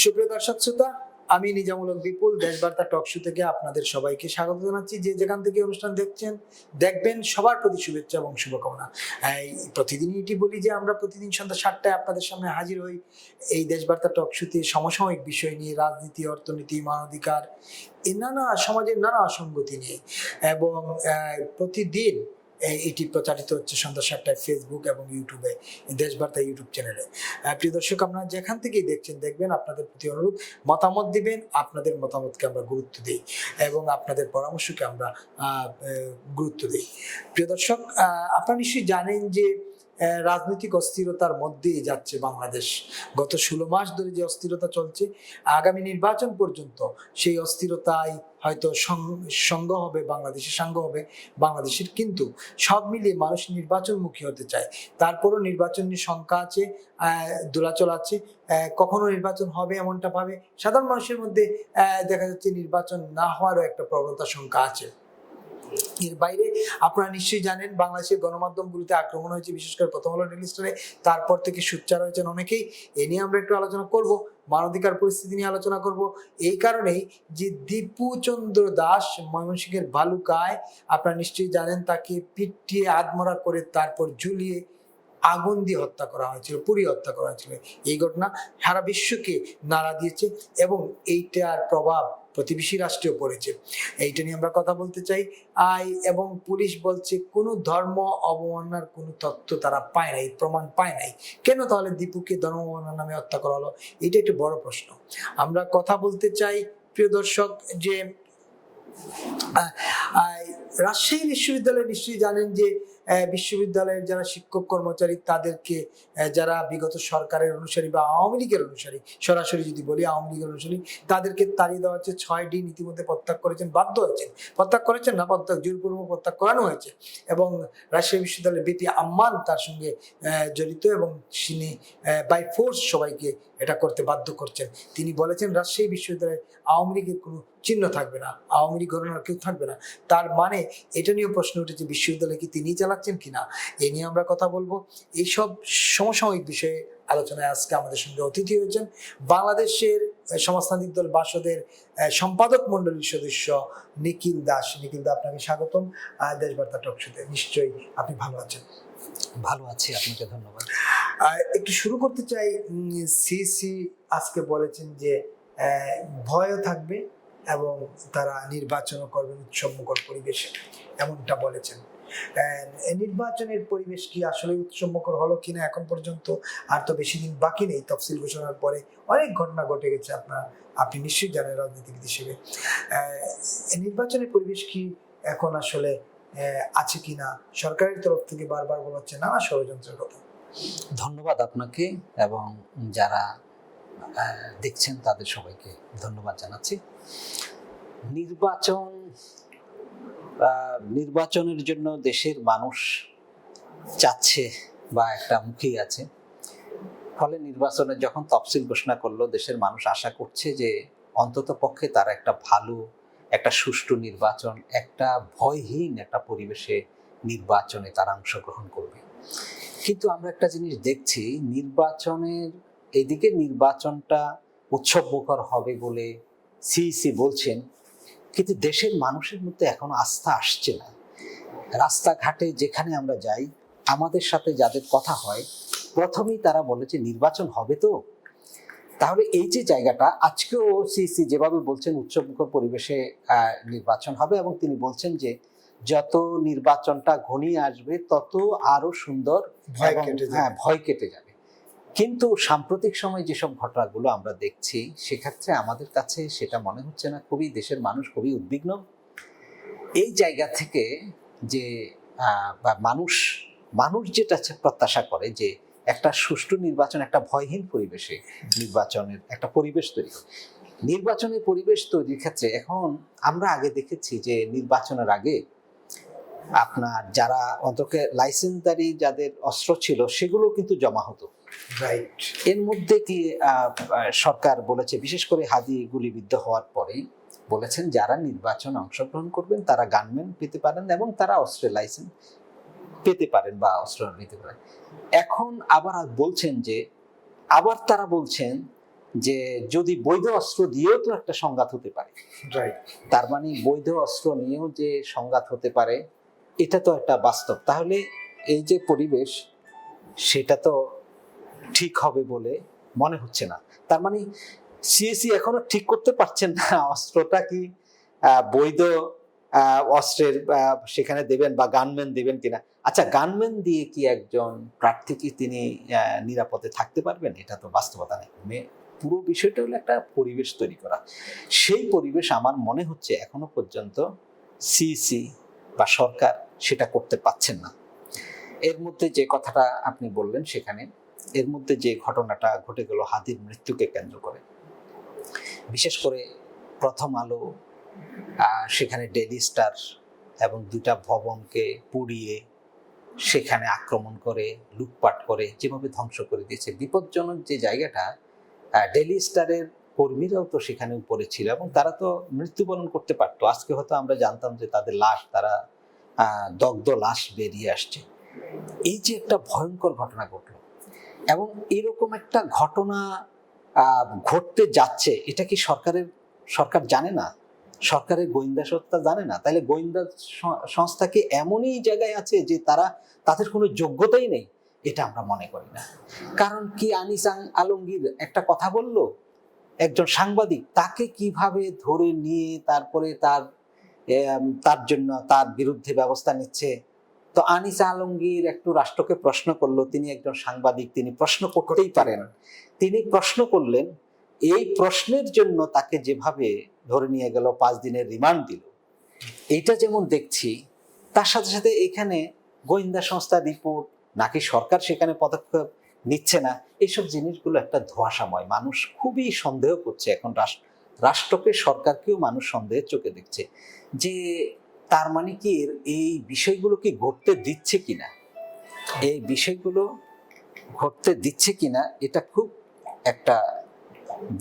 সুপ্রিয় দর্শক শ্রোতা, আমি নিজামুল হক বিপুল দেশবার্তা টক শো থেকে আপনাদের সবাইকে স্বাগত জানাচ্ছি। যে যেখান থেকে অনুষ্ঠান দেখবেন সবার প্রতি শুভেচ্ছা এবং শুভকামনা। প্রতিদিনই এটি বলি যে আমরা প্রতিদিন সন্ধ্যা 7টায় আপনাদের সামনে হাজির হই এই দেশবার্তা টক শোতে সমসাময়িক বিষয় নিয়ে, রাজনীতি, অর্থনীতি, মানবাধিকার, এই নানা সমাজের নানা অসঙ্গতি নিয়ে। এবং প্রতিদিন এটি প্রচারিত হচ্ছে সন্ধ্যা 7টায় ফেসবুক এবং ইউটিউবে, দেশবার্তা ইউটিউব চ্যানেলে। প্রিয় দর্শক, আপনারা যেখান থেকেই দেখবেন, আপনাদের প্রতি অনুরোধ মতামত দিবেন। আপনাদের মতামতকে আমরা গুরুত্ব দিই এবং আপনাদের পরামর্শকে আমরা গুরুত্ব দিই। প্রিয় দর্শক, আপনারা নিশ্চয়ই জানেন যে রাজনৈতিক অস্থিরতার মধ্যেই যাচ্ছে বাংলাদেশ। গত 16 মাস ধরে যে অস্থিরতা চলছে, আগামী নির্বাচন পর্যন্ত সেই অস্থিরতায় হয়তো সঙ্গ হবে বাংলাদেশের। কিন্তু সব মিলিয়ে মানুষ নির্বাচনমুখী হতে চায়। তারপরও নির্বাচন নিয়ে শঙ্কা আছে, দোলাচল আছে। কখনো নির্বাচন হবে এমনটা ভাবে সাধারণ মানুষের মধ্যে। দেখা যাচ্ছে নির্বাচন না হওয়ারও একটা প্রবণতা, শঙ্কা আছে। এর বাইরে আপনারা নিশ্চয়ই জানেন, বাংলাদেশের গণমাধ্যমগুলোতে আক্রমণ হয়েছে, বিশেষ করে প্রথম আলো টেলিস্টারে। তারপর থেকে সোচ্চার হয়েছেন অনেকেই। এ নিয়ে আমরা একটু আলোচনা করব, মানবাধিকার পরিস্থিতি নিয়ে আলোচনা করব। এই কারণেই যে দীপু চন্দ্র দাস ময়মনসিংহের ভালুকায়, আপনারা নিশ্চয়ই জানেন, তাকে পিটিয়ে আধমরা করে তারপর ঝুলিয়ে আগুন দিয়ে হত্যা করা হয়েছিল, পুড়িয়ে হত্যা করা হয়েছিল। এই ঘটনা সারা বিশ্বকে নাড়া দিয়েছে এবং এইটার প্রভাব প্রতিবেশী রাষ্ট্রেও পড়েছে। এইটা নিয়ে আমরা কথা বলতে চাই। এবং পুলিশ বলছে কোনো ধর্ম অবমাননার কোনো তথ্য তারা পায় নাই, প্রমাণ পায় নাই। কেন তাহলে দীপুকে ধর্ম অবমাননার নামে হত্যা করা হলো? এটা একটা বড় প্রশ্ন। আমরা কথা বলতে চাই, প্রিয় দর্শক, যে রাজশাহী বিশ্ববিদ্যালয় নিশ্চয়ই জানেন যে বিশ্ববিদ্যালয়ের যারা শিক্ষক কর্মচারী, তাদেরকে যারা বিগত সরকারের অনুসারী বা আওয়ামী লীগের অনুসারী, সরাসরি যদি বলি আওয়ামী লীগের অনুসারী, তাদেরকে তাড়িয়ে দেওয়া হচ্ছে। 6 দিন ইতিমধ্যে প্রত্যাগ করেছেন, জোরপূর্বক প্রত্যাগ করানো হয়েছে। এবং রাজশাহী বিশ্ববিদ্যালয়ের বিপি আম্মান তার সঙ্গে জড়িত এবং তিনি বাই ফোর্স সবাইকে এটা করতে বাধ্য করছেন। তিনি বলেছেন রাজশাহী বিশ্ববিদ্যালয়ে আওয়ামী লীগের কোনো চিহ্ন থাকবে না, আওয়ামী লীগ ঘটনার কেউ থাকবে না। তার মানে এটা নিয়েও প্রশ্ন উঠেছে, বিশ্ববিদ্যালয় কি তিনি চালাচ্ছেন কিনা? এ নিয়ে আমরা কথা বলবো। এইসব সমসাময়িক বিষয়ে আলোচনায় আজকে আমাদের সঙ্গে অতিথি হয়েছেন বাংলাদেশের সমাজতান্ত্রিক দল বাসদের সম্পাদক মন্ডলীর সদস্য নিখিল দাস। নিখিল দা, আপনাকে স্বাগতম দেশবার্তা টক শোতে। নিশ্চয়ই আপনি ভালো আছেন? ভালো আছি, আপনাকে ধন্যবাদ। একটু শুরু করতে চাই। সিসি আজকে বলেছেন যে ভয়ও থাকবে এবং তারা নির্বাচনও করবেন উৎসবমুখর পরিবেশে, এমনটা বলেছেন। নির্বাচনের পরিবেশ কি আসলে উৎসবমুখর হলো কিনা এখন পর্যন্ত? আর তো বেশি দিন বাকি নেই, তফসিল ঘোষণার পরে অনেক ঘটনা ঘটে গেছে, আপনি নিশ্চয়ই জানেন রাজনীতিবিদ হিসেবে। নির্বাচনের পরিবেশ কি এখন আসলে আছে কিনা? সরকারের তরফ থেকে বারবার বলা হচ্ছে নানা ষড়যন্ত্রের কথা। ধন্যবাদ আপনাকে এবং যারা দেখছেন তাদের সবাইকে ধন্যবাদ জানাচ্ছি। নির্বাচনের জন্য দেশের মানুষ চাচ্ছে বা একটা মুখেই আছে। ফলে নির্বাচনের যখন তফসিল ঘোষণা করলো, দেশের মানুষ আশা করছে যে অন্তত পক্ষে তারা একটা ভালো, একটা সুষ্ঠু নির্বাচন, একটা ভয়হীন একটা পরিবেশে নির্বাচনে তারা অংশগ্রহণ করবে। কিন্তু আমরা একটা জিনিস দেখছি, নির্বাচনটা উৎসবমুখর হবে বলে সিইসি বলছেন, কিন্তু দেশের মানুষের মধ্যে এখনো আস্থা আসছে না। রাস্তাঘাটে যেখানে আমরা যাই, আমাদের সাথে যাদের কথা হয়, প্রথমেই তারা বলেছে নির্বাচন হবে তো। তাহলে এই যে জায়গাটা, আজকেও সিইসি যেভাবে বলছেন উৎসবমুখর পরিবেশে নির্বাচন হবে, এবং তিনি বলছেন যে যত নির্বাচনটা ঘনিয়ে আসবে তত আরো সুন্দর ভয় কেটে যাবে। কিন্তু সাম্প্রতিক সময় যেসব ঘটনাগুলো আমরা দেখছি, সেক্ষেত্রে আমাদের কাছে সেটা মনে হচ্ছে না। দেশের মানুষ খুবই উদ্বিগ্ন। এই জায়গা থেকে যে মানুষ যেটা প্রত্যাশা করে যে একটা সুষ্ঠু নির্বাচন, একটা ভয়হীন পরিবেশে নির্বাচনের একটা পরিবেশ তৈরি হবে। নির্বাচনের পরিবেশ তৈরির ক্ষেত্রে এখন আমরা আগে দেখেছি যে নির্বাচনের আগে আপনার যারা অন্তকে লাইসেন্সধারী যাদের অস্ত্র ছিল সেগুলো কিন্তু জমা হতো। রাইট। এর মধ্যে কি সরকার বলেছে, বিশেষ করে হাদি গুলিবিদ্ধ হওয়ার পরে বলেছেন যারা নির্বাচনে অংশগ্রহণ করবেন তারা গানম্যান পেতে পারেন এবং তারা অস্ত্রের লাইসেন্স পেতে পারেন বা অস্ত্র নিতে পারেন। এখন আবার তারা বলছেন যে যদি বৈধ অস্ত্র দিয়েও তো একটা সংঘাত হতে পারে, রাইট। তার মানে বৈধ অস্ত্র নিয়েও যে সংঘাত হতে পারে এটা তো একটা বাস্তব। তাহলে এই যে পরিবেশ, সেটা তো ঠিক হবে বলে মনে হচ্ছে না। তার মানে সিএসি এখনো ঠিক করতে পারছেন না অস্ত্রটা কি বৈধ অস্ত্রের সেখানে দেবেন বা গানম্যান দেবেন কিনা। আচ্ছা, গানম্যান দিয়ে কি একজন প্রার্থী কি তিনি নিরাপদে থাকতে পারবেন? এটা তো বাস্তবতা নেই। পুরো বিষয়টা হলো একটা পরিবেশ তৈরি করা। সেই পরিবেশ আমার মনে হচ্ছে এখনো পর্যন্ত সিইসি বা সরকার সেটা করতে পারছেন না। এর মধ্যে যে কথাটা আপনি বললেন, সেখানে এর মধ্যে যে ঘটনাটা ঘটে গেল হাদির মৃত্যুকে কেন্দ্র করে, বিশেষ করে প্রথম আলো সেখানে ডেইলি স্টার এবং দুটা ভবনকে পুড়িয়ে সেখানে আক্রমণ করে লুটপাট করে যেভাবে ধ্বংস করে দিয়েছে, বিপজ্জনক যে জায়গাটা, ডেইলি স্টারের কর্মীরাও তো সেখানে উপরে ছিল এবং তারা তো মৃত্যুবরণ করতে পারতো। আজকে হয়তো আমরা জানতাম যে তাদের লাশ, তারা দগ্ধ লাশ বেরিয়ে আসছে। এই যে একটা ভয়ঙ্কর ঘটনা ঘটলো এবং এরকম একটা ঘটনা ঘটতে যাচ্ছে, এটা কি সরকার জানে না? সরকারের গোয়েন্দা সংস্থা জানে না? তাহলে গোয়েন্দা সংস্থা কি এমনই জায়গায় আছে যে তাদের কোনো যোগ্যতাই নেই? এটা আমরা মনে করি না। কারণ কি, আনিস আলমগীর একটা কথা বলল, একজন সাংবাদিক, তাকে কিভাবে ধরে নিয়ে তারপরে তার জন্য তার বিরুদ্ধে ব্যবস্থা নিচ্ছে। তো আনিস আলমগীর একটু রাষ্ট্রকে প্রশ্ন করলো, তিনি একজন সাংবাদিক, তিনি প্রশ্ন করতেই পারেন। তিনি প্রশ্ন করলেন, এই প্রশ্নের জন্য তাকে যেভাবে ধরে নিয়ে গেল, 5 দিনের রিমান্ড দিল, এইটা যেমন দেখছি, তার সাথে সাথে এখানে গোয়েন্দা সংস্থার রিপোর্ট নাকি সরকার সেখানে পদক্ষেপ নিচ্ছে না, এইসব জিনিসগুলো একটা ধোঁয়াশাময়। মানুষ খুবই সন্দেহ করছে এখন, রাষ্ট্রকে, সরকারকেও মানুষ সন্দেহের চোখে দেখছে যে তার মানে কি এই বিষয়গুলো কি ঘটতে দিচ্ছে কিনা, এই বিষয়গুলো ঘটতে দিচ্ছে কিনা, এটা খুব একটা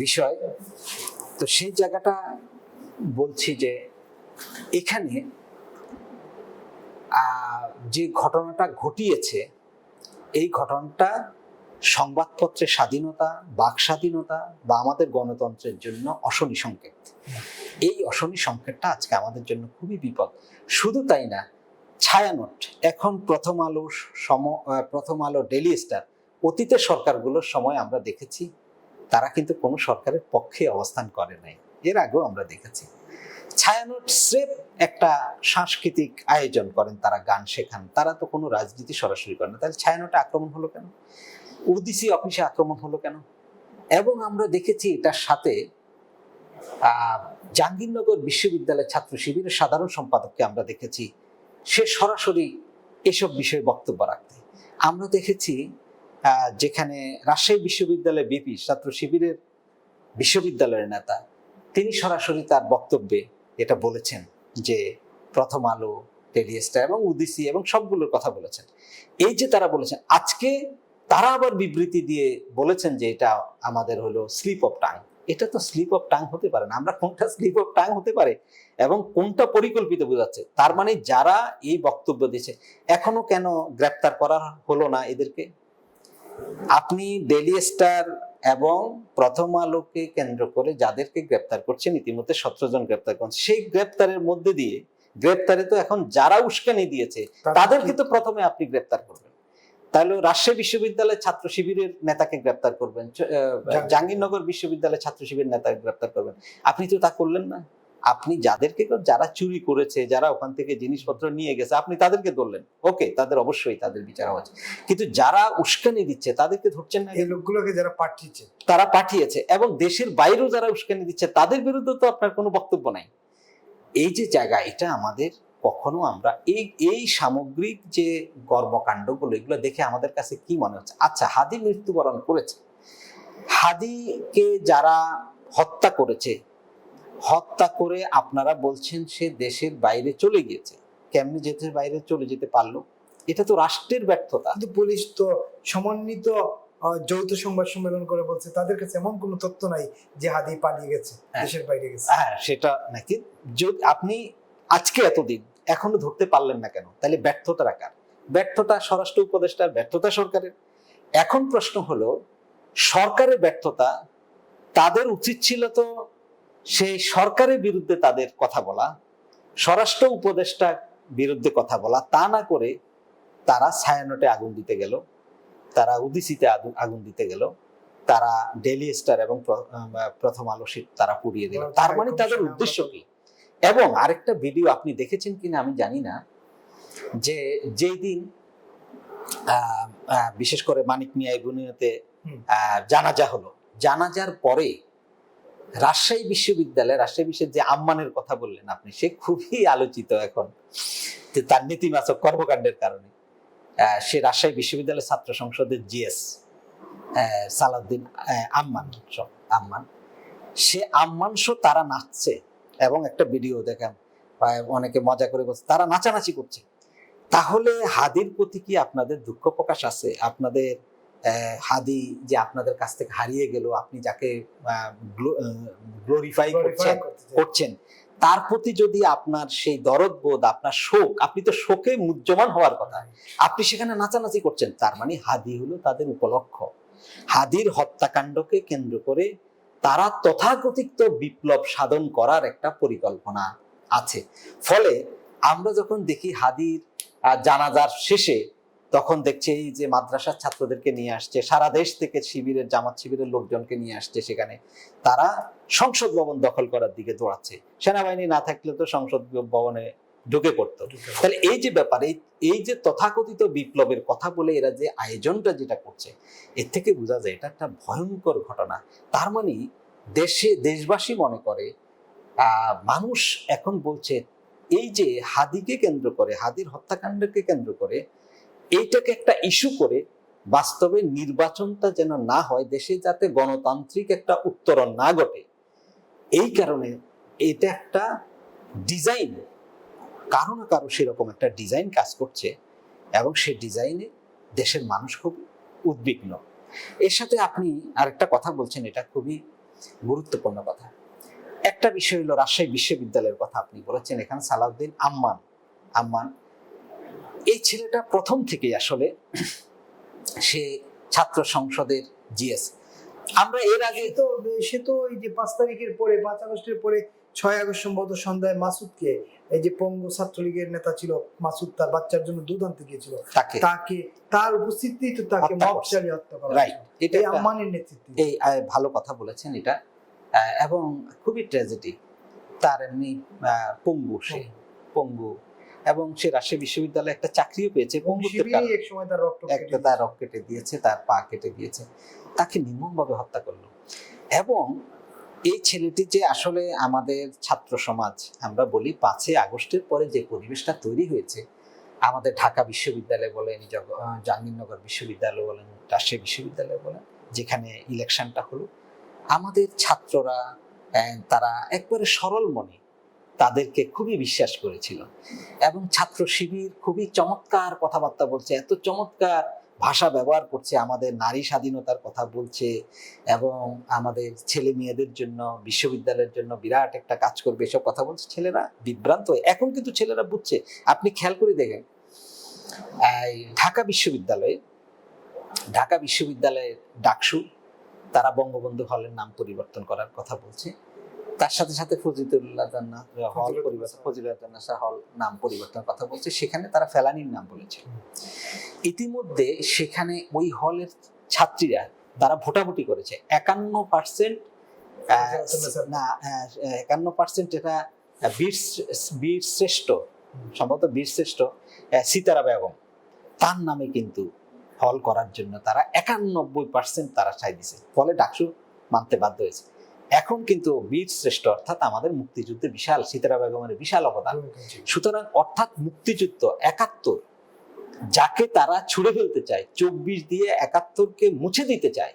বিষয়। তো সেই জায়গাটা বলছি যে এখানে যে ঘটনাটা ঘটিয়েছে, এই ঘটনাটা সংবাদপত্রের স্বাধীনতা, বাক স্বাধীনতা বা আমাদের গণতন্ত্রের জন্য অশনি সংকেত। এই অশনি সংকেতটা আজকে আমাদের জন্য খুবই বিপদ। শুধু তাই না, ছায়ানট, এখন প্রথম আলো, ডেইলি স্টার, অতীতের সরকারগুলোর সময় আমরা দেখেছি তারা কিন্তু কোনো সরকারের পক্ষে অবস্থান করে নাই। এর আগেও আমরা দেখেছি ছায়ানট স্রেফ একটা সাংস্কৃতিক আয়োজন করেন, তারা গান শেখান, তারা তো কোনো রাজনীতি সরাসরি করেন না। তাহলে ছায়ানটে আক্রমণ হলো কেন? উদিসি অফিসে আক্রমণ হলো কেন? এবং আমরা দেখেছি এটার সাথে জাহাঙ্গীরনগর বিশ্ববিদ্যালয়ের ছাত্র শিবিরের সাধারণ সম্পাদককে আমরা দেখেছি সে সরাসরি এসব বিষয়ে বক্তব্য রাখতে। আমরা দেখেছি যেখানে রাজশাহী বিশ্ববিদ্যালয়ের বিপি, ছাত্র শিবিরের বিশ্ববিদ্যালয়ের নেতা, তিনি সরাসরি তার বক্তব্যে এটা বলেছেন যে প্রথম আলো, ডেইলি স্টার এবং উদিসি এবং সবগুলোর কথা বলেছেন। এই যে তারা বলেছেন, আজকে তারা আবার বিবৃতি দিয়ে বলেছেন যে এটা আমাদের হলো স্লিপ অফ টাং। এটা তো স্লিপ অফ টাং হতে পারে না। আমরা কোনটা স্লিপ অফ টাং হতে পারে এবং কোনটা পরিকল্পিত বোঝাচ্ছে? তার মানে যারা এই বক্তব্য দিয়েছে, এখনো কেন গ্রেপ্তার করা হলো না এদেরকে? আপনি ডেইলি স্টার এবং প্রথম আলোকে কেন্দ্র করে যাদেরকে গ্রেপ্তার করছেন, ইতিমধ্যে 17 জন গ্রেপ্তার করছেন, সেই গ্রেপ্তারের মধ্যে দিয়ে, গ্রেপ্তারে তো এখন যারা উস্কানি দিয়েছে তাদেরকে তো প্রথমে আপনি গ্রেপ্তার করবেন। তাহলে রাজশাহী বিশ্ববিদ্যালয়ের ছাত্র শিবিরের নেতাকে গ্রেপ্তার করবেন, জাহাঙ্গীরনগর বিশ্ববিদ্যালয়ের ছাত্র শিবিরের নেতাকে গ্রেপ্তার করবেন, আপনি তো তা করলেন না। আপনি যারা চুরি করেছে, যারা ওখান থেকে জিনিসপত্র নিয়ে গেছে, আপনি তাদেরকে ধরলেন, ওকে, তাদের অবশ্যই তাদের বিচার হওয়া উচিত। কিন্তু যারা উস্কানি দিচ্ছে তাদেরকে ধরছেন না। এই লোকগুলোকে যারা পাঠিয়েছে এবং দেশের বাইরেও যারা উস্কানি দিচ্ছে তাদের বিরুদ্ধে তো আপনার কোনো বক্তব্য নাই। এই যে জায়গা, এটা আমাদের কখনো আমরা এই সামগ্রিক যে কর্মকাণ্ডগুলো, এগুলো দেখে আমাদের কাছে কি মনে হচ্ছে? আচ্ছা, হাদি মৃত্যুবরণ করেছে, হাদিকে যারা হত্যা করেছে, হত্যা করে আপনারা বলছেন সে দেশের বাইরে চলে গিয়েছে। কেমনি দেশের বাইরে চলে যেতে পারলো? এটা তো রাষ্ট্রের ব্যর্থতা। কিন্তু পুলিশ তো সমন্বিত যৌথ সংবাদ সম্মেলন করে বলছে তাদের কাছে এমন কোনো তথ্য নাই যে হাদি পালিয়ে গেছে, দেশের বাইরে গেছে। হ্যাঁ, সেটা নাকি আপনি আজকে এতদিন এখনো ধরতে পারলেন না কেন? তাহলে ব্যর্থতা কার? ব্যর্থতা স্বরাষ্ট্র উপদেষ্টার, ব্যর্থতা সরকারের। এখন প্রশ্ন হলো, সরকারের ব্যর্থতা তাদের উচিত ছিল তো সেই সরকারের বিরুদ্ধে তাদের কথা বলা, স্বরাষ্ট্র উপদেষ্টার বিরুদ্ধে কথা বলা। তা না করে তারা ছায়ানটে আগুন দিতে গেল, তারা উদিসিতে আগুন দিতে গেল, তারা ডেইলি স্টার এবং প্রথম আলো তারা পুড়িয়ে দিল। তার মানে তাদের উদ্দেশ্য কি? এবং আরেকটা ভিডিও আপনি দেখেছেন কিনা আমি জানি না, যে যেই দিন বিশেষ করে মানিক মিয়া ইবনিয়তে জানাজা হলো, জানাজার পরে রাজশাহী বিশ্বের যে আম্মানের কথা বললেন আপনি, সে খুবই আলোচিত এখন তার নেতিবাচক কর্মকাণ্ডের কারণে। সে রাজশাহী বিশ্ববিদ্যালয়ের ছাত্র সংসদের জিএস সালাউদ্দিন আম্মান, সে আম্মান শো তারা নাচছে এবং একটা ভিডিও দেখেন, অনেকে মজা করে বলছে তারা নাচানাচি করছে। তাহলে হাদির প্রতি কি আপনাদের দুঃখ প্রকাশ আছে? আপনাদের হাদি যে আপনাদের কাছ থেকে হারিয়ে গেল, আপনি যাকে গ্লোরিফাই করছেন, তার প্রতি যদি আপনার সেই দরদ বোধ, আপনার শোক, আপনি তো শোকে মুহ্যমান হওয়ার কথা, আপনি সেখানে নাচানাচি করছেন, তার মানে হাদি হলো তাদের উপলক্ষ। হাদির হত্যাকাণ্ডকে কেন্দ্র করে তারা তথাকথিত বিপ্লব সাধন করার একটা পরিকল্পনা আছে। ফলে আমরা যখন দেখি হাদির জানাজার শেষে, তখন দেখছি এই যে মাদ্রাসার ছাত্রদেরকে নিয়ে আসছে, সারা দেশ থেকে জামাত শিবিরের লোকজনকে নিয়ে আসছে, সেখানে তারা সংসদ ভবন দখল করার দিকে দৌড়াচ্ছে। সেনাবাহিনী না থাকলে তো সংসদ ভবনে ঢুকে পড়তো। তাহলে এই যে ব্যাপার, এই যে তথাকথিত বিপ্লবের কথা বলে এরা যে আয়োজনটা যেটা করছে, এর থেকে বোঝা যায় এটা একটা ভয়ঙ্কর ঘটনা। তার মানে দেশবাসী মনে করে, মানুষ এখন বলছে এই যে হাদিকে কেন্দ্র করে, হাদির হত্যাকাণ্ডকে কেন্দ্র করে, এইটাকে একটা ইস্যু করে বাস্তবে নির্বাচনটা যেন না হয়, দেশে যাতে গণতান্ত্রিক একটা উত্তরণ না ঘটে, এই কারণে এটা একটা ডিজাইন, কারো না কারো সেরকম একটা ডিজাইন কাজ করছে, এবং সেই ডিজাইনে দেশের মানুষ খুব উদ্বিগ্ন। এর সাথে আপনি আরেকটা কথা বলছেন, এটা খুবই গুরুত্বপূর্ণ কথা। একটা বিষয় হলো রাজশাহী বিশ্ববিদ্যালয়ের কথা আপনি বলেছেন। এখানে সালাউদ্দিন আম্মান এই ছেলেটা প্রথম থেকেই আসলে সে ছাত্র সংসদের জিএস। আমরা এর আগে সে তো এই যে 5 তারিখের পরে, 5 আগস্টের পরে 6 আগস্ট সম্ভবত সন্ধ্যায় মাসুদকে, এই যে পঙ্গু ছাত্রলীগের নেতা ছিল মাসুদ, তার বাচ্চার জন্য দুধ আনতে গিয়েছিল, তাকে তার উপস্থিতি তো তাকে মবচালি হত্যা করা হয়। এটা আম্মানের নেতৃত্বে। এই ভালো কথা বলেছেন এটা, এবং খুবই ট্র্যাজেডি। তার এমনি পঙ্গু, এবং সে রাজশাহী বিশ্ববিদ্যালয়ে একটা চাকরিও পেয়েছে। তার রক কেটে দিয়েছে, তার পা কেটে দিয়েছে, তাকে নির্মমভাবে হত্যা করলো। এবং এই ছেলেটি যে আসলে আমাদের ছাত্র সমাজ, আমরা বলি 5 আগস্টের পরে যে পরিবেশটা তৈরি হয়েছে, আমাদের ঢাকা বিশ্ববিদ্যালয় বলেন, জাহাঙ্গীরনগর বিশ্ববিদ্যালয় বলেন, রাজশাহী বিশ্ববিদ্যালয় বলেন, যেখানে ইলেকশনটা হলো, আমাদের ছাত্ররা তারা একবারে সরল মনে তাদেরকে খুবই বিশ্বাস করেছিল, এবং ছাত্র শিবির খুবই চমৎকার কথাবার্তা বলছে, এত চমৎকার ভাষা ব্যবহার করছে, আমাদের নারী স্বাধীনতার কথা বলছে, এবং আমাদের ছেলে মেয়েদের জন্য, বিশ্ববিদ্যালয়ের জন্য বিরাট একটা কাজ করবে, এসব কথা বলছে। ছেলেরা বিভ্রান্ত। এখন কিন্তু ছেলেরা বুঝছে। আপনি খেয়াল করে দেখেন, ঢাকা বিশ্ববিদ্যালয়ের ডাকসু তারা বঙ্গবন্ধু হলের নাম পরিবর্তন করার কথা বলছে, তার সাথে সাথে ফজিলাতুন্নেসা হল নাম পরিবর্তনের কথা বলছে, সেখানে তারা ফেলানির নাম বলেছে। ইতিমধ্যে সেখানে ওই হলের ছাত্রীরা তারা ভোটাভুটি করেছে, 51% এটা বীর শ্রেষ্ঠ, সম্ভবত বীর শ্রেষ্ঠ সিতারা বেগম, তার নামে কিন্তু হল করার জন্য তারা 91% তারা চাই দিছে। ফলে ডাকসু মানতে বাধ্য হয়েছে। এখন কিন্তু বীর শ্রেষ্ঠ অর্থাৎ আমাদের মুক্তিযুদ্ধে বিশাল, সিতারা বেগমের বিশাল অবদান। সুতরাং অর্থাৎ মুক্তিযুদ্ধ 71 যাকে তারা ছুড়ে ফেলতে চায়, 24 দিয়ে 71কে মুছে দিতে চায়,